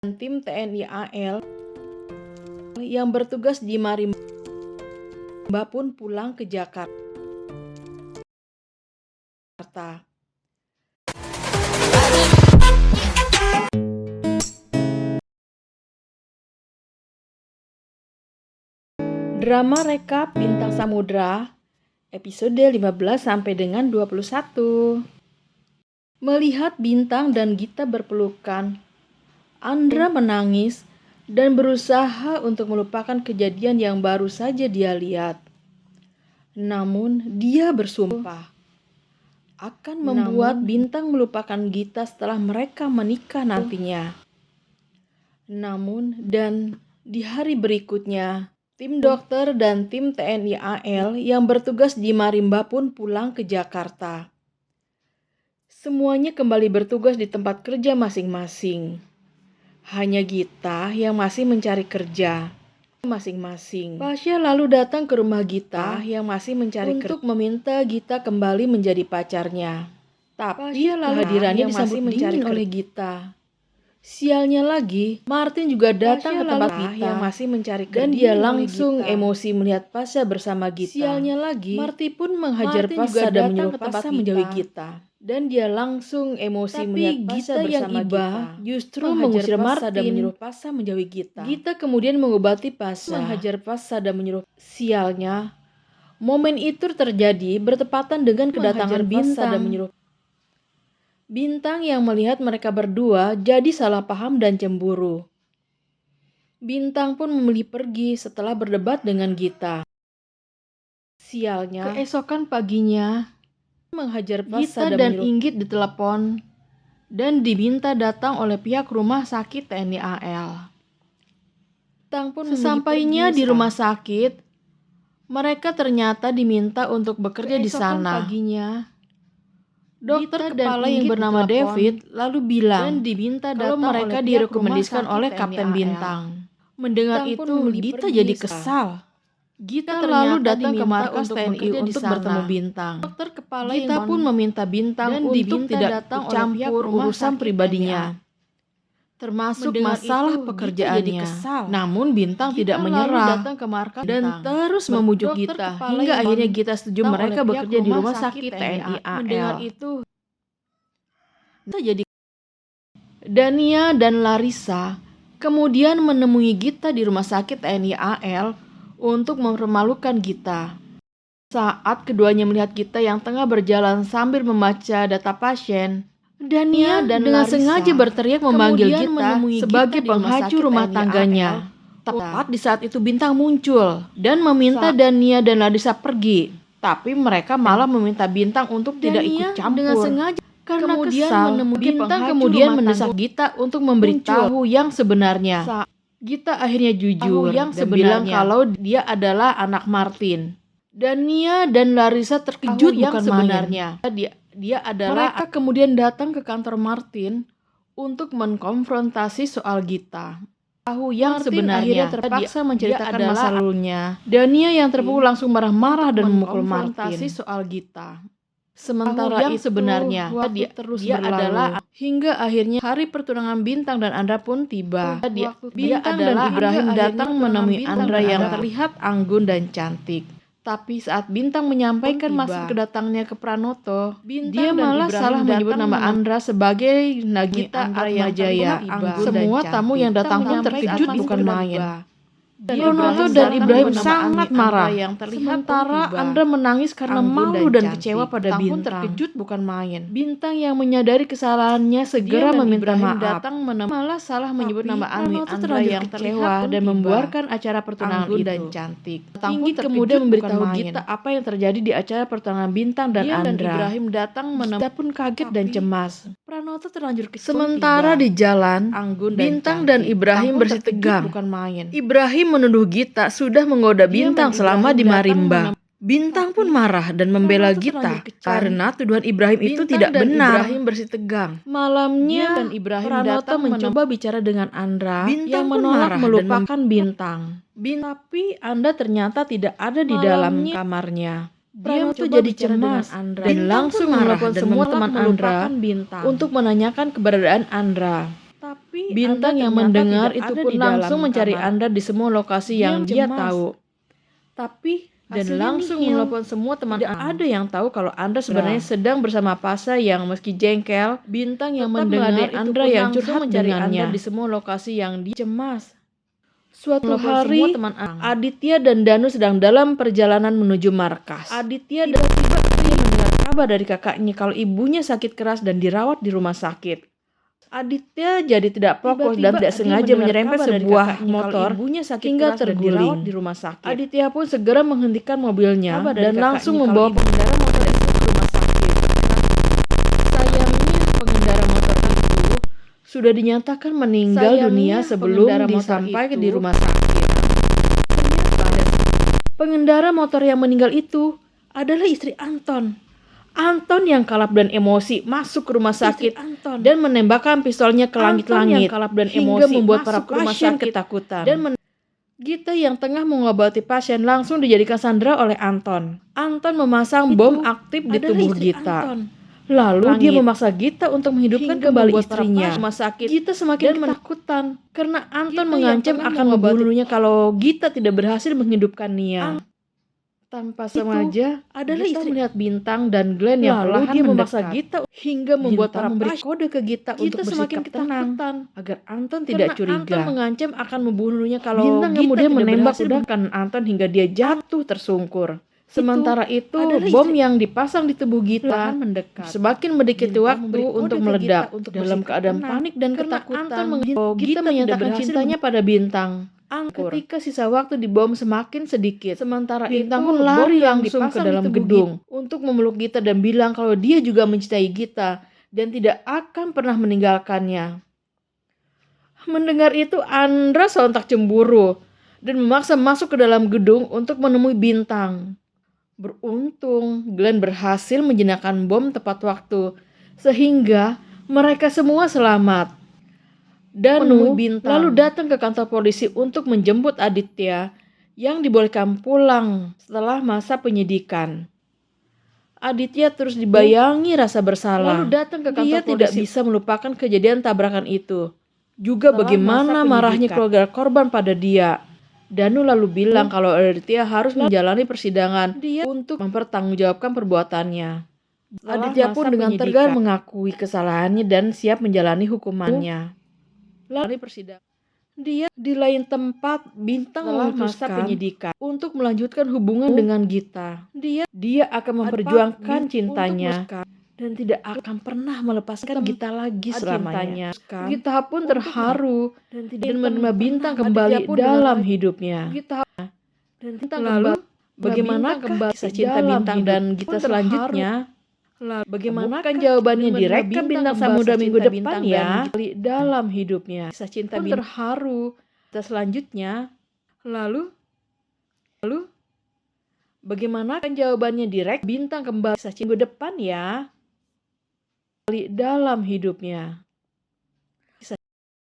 tim TNI AL yang bertugas di Marimba pun pulang ke Jakarta. Drama rekap Bintang Samudra episode 15 sampai dengan 21. Melihat Bintang dan Gita berpelukan, Andra menangis dan berusaha untuk melupakan kejadian yang baru saja dia lihat. Namun dia bersumpah akan membuat Bintang melupakan Gita setelah mereka menikah nantinya. Dan di hari berikutnya, tim dokter dan tim TNI AL yang bertugas di Marimba pun pulang ke Jakarta. Semuanya kembali bertugas di tempat kerja masing-masing. Hanya Gita yang masih mencari kerja. Pasha lalu datang ke rumah Gita yang masih mencari kerja untuk meminta Gita kembali menjadi pacarnya. Tapi kehadirannya disambut dingin oleh Gita. Sialnya lagi, Martin juga datang ke tempat Gita yang masih mencari kerja dan dia langsung emosi melihat Pasha bersama Gita. Sialnya lagi, Martin pun menghajar Pasha dan menyuruh Pasha menjauhi Gita. Dan dia langsung emosi melihat Pasha bersama Gita. Justru mengusir Martin dan menyuruh Pasha menjauhi Gita. Gita kemudian mengobati Pasha, menghajar Pasha dan menyuruh. Sialnya, momen itu terjadi bertepatan dengan kedatangan Bintang dan menyuruh. Bintang yang melihat mereka berdua jadi salah paham dan cemburu. Bintang pun memilih pergi setelah berdebat dengan Gita. Sialnya, keesokan paginya, menghajar Gita dan Inggit ditelepon dan diminta datang oleh pihak rumah sakit TNI AL. Sesampainya di rumah sakit, mereka ternyata diminta untuk bekerja di sana. Paginya, dokter kepala yang bernama David lalu bilang dan diminta kalau mereka direkomendasikan oleh Kapten Bintang. Mendengar itu, Gita jadi kesal. Gita lalu datang ke markas TNI untuk bertemu Bintang. Dokter kepala Gita pun meminta Bintang untuk tidak campur urusan pribadinya, termasuk masalah pekerjaannya. Namun Bintang tidak menyerah dan terus membujuk Gita hingga akhirnya Gita setuju mereka bekerja di rumah sakit TNI AL. Mendengar itu, jadi Dania dan Larissa kemudian menemui Gita di rumah sakit TNI AL untuk mempermalukan Gita. Saat keduanya melihat Gita yang tengah berjalan sambil membaca data pasien, Dania dan dengan sengaja berteriak memanggil Gita sebagai penghancur rumah tangganya. Tepat di saat itu Bintang muncul dan meminta Dania dan Larissa pergi. Tapi mereka malah meminta Bintang untuk tidak ikut campur. Dengan sengaja karena kesal, Bintang kemudian mendesak Gita untuk memberitahu yang sebenarnya. Gita akhirnya jujur dan bilang kalau dia adalah anak Martin. Dania dan Larissa terkejut bukan sebenarnya. Dia adalah. Mereka kemudian datang ke kantor Martin untuk mengkonfrontasi soal Gita. Tahu yang sebenarnya terpaksa menceritakan masa lalunya. Dania yang terpukul langsung marah-marah dan memukul Martin soal Gita. Sementara yang sebenarnya dia terus berlalu hingga akhirnya hari pertunangan Bintang dan Andra pun tiba. Bintang dan Ibrahim datang menemui Andra yang terlihat anggun dan cantik. Tapi saat Bintang menyampaikan maksud kedatangnya ke Pranoto, dia malah salah menyebut nama Andra sebagai Nagita Atmajaya. Semua tamu yang datang pun terkejut bukan main. Pranoto dan Ibrahim sangat marah. Sementara Andra menangis karena malu dan kecewa pada Bintang. Terkejut bukan main. Bintang yang menyadari kesalahannya segera meminta maaf. Malah salah menyebut nama Andra yang kecewa dan membuarkan acara pertunangan itu. Dan cantik. Inggit kemudian memberitahu Gita apa yang terjadi di acara pertunangan Bintang dan Andra. Ibrahim datang Gita pun kaget dan cemas. Pranoto terlanjur sementara di jalan, Bintang dan Ibrahim bersih tegang. Bukan main. Ibrahim menuduh Gita sudah menggoda Bintang selama di Marimba. Bintang pun marah dan membela Gita karena tuduhan Ibrahim itu tidak benar. Ibrahim bersih tegang. Malamnya, Pranoto mencoba bicara dengan Andra yang menolak melupakan Bintang. Tapi Andra ternyata tidak ada di dalam kamarnya. Dia tuh jadi cemas dan langsung menelpon semua teman Andra untuk menanyakan keberadaan Andra. Tapi Bintang yang mendengar itu pun langsung mencari Anda di semua lokasi yang dia tahu. Dan langsung menelpon semua teman Anda. Tidak ada yang tahu kalau Anda sebenarnya sedang bersama Pasha yang meski jengkel, Bintang yang mendengar Anda yang curhat mencari Anda di semua lokasi yang dia cemas. Suatu hari, Aditya dan Danu sedang dalam perjalanan menuju markas. Aditya tiba-tiba mendengar kabar dari kakaknya kalau ibunya sakit keras dan dirawat di rumah sakit. Aditya jadi tidak fokus dan tidak sengaja menyerempet sebuah motor hingga terguling di rumah sakit. Aditya pun segera menghentikan mobilnya dan langsung membawa pengendara motor itu ke rumah sakit. Sayangnya pengendara motor itu sudah dinyatakan meninggal dunia sebelum disampaikan di rumah sakit. Ternyata pengendara motor yang meninggal itu adalah istri Anton. Anton yang kalap dan emosi masuk ke rumah sakit dan menembakkan pistolnya ke langit-langit hingga membuat para pasien ketakutan. Gita yang tengah mengobati pasien langsung dijadikan sandera oleh Anton. Anton memasang bom aktif di tubuh Gita. Lalu dia memaksa Gita untuk menghidupkan kembali istrinya. Rumah sakit. Gita semakin ketakutan karena Anton mengancam akan membunuhnya kalau Gita tidak berhasil menghidupkannya. Tanpa sengaja, adalah istri melihat Bintang dan Glenn yang perlahan memaksa Gita hingga membuat para memberi kode ke Gita untuk bersikap tenang agar Anton tidak curiga. Anton mengancam akan membunuhnya kalau Bintang kemudian menembak ledakan Anton hingga dia jatuh tersungkur. Sementara itu, bom yang dipasang di tubuh Gita semakin mendekati waktu untuk meledak. Dalam keadaan panik dan ketakutan, Gita menyatakan cintanya pada Bintang. Ketika sisa waktu di bom semakin sedikit, sementara Bintang pun lari langsung ke dalam gedung untuk memeluk Gita dan bilang kalau dia juga mencintai Gita dan tidak akan pernah meninggalkannya. Mendengar itu, Andra sontak cemburu dan memaksa masuk ke dalam gedung untuk menemui Bintang. Beruntung, Glenn berhasil menjinakkan bom tepat waktu, sehingga mereka semua selamat. Danu lalu datang ke kantor polisi untuk menjemput Aditya yang dibolehkan pulang setelah masa penyidikan. Aditya terus dibayangi rasa bersalah. Lalu datang ke kantor polisi. Dia tidak bisa melupakan kejadian tabrakan itu. Juga bagaimana marahnya keluarga korban pada dia. Danu lalu bilang kalau Aditya harus menjalani persidangan untuk mempertanggungjawabkan perbuatannya. Aditya pun dengan tegar mengakui kesalahannya dan siap menjalani hukumannya. Lalu persidangan. Dia di lain tempat, Bintang memutuskan penyidikan untuk melanjutkan hubungan dengan Gita. Dia akan memperjuangkan cintanya dan tidak akan pernah melepaskan Gita lagi selamanya. Gita pun terharu dan menerima Bintang kembali dalam hidupnya. Lalu, bagaimanakah kisah cinta Bintang dan Gita selanjutnya? Bagaimana kan jawabannya di Rekap Bintang Samudra minggu depan ya? Dalam hidupnya, kisah cinta Bintang terharu. Kisah selanjutnya, lalu bagaimana kan jawabannya di Rekap Bintang kembali kisah cinta minggu depan ya? Dalam hidupnya.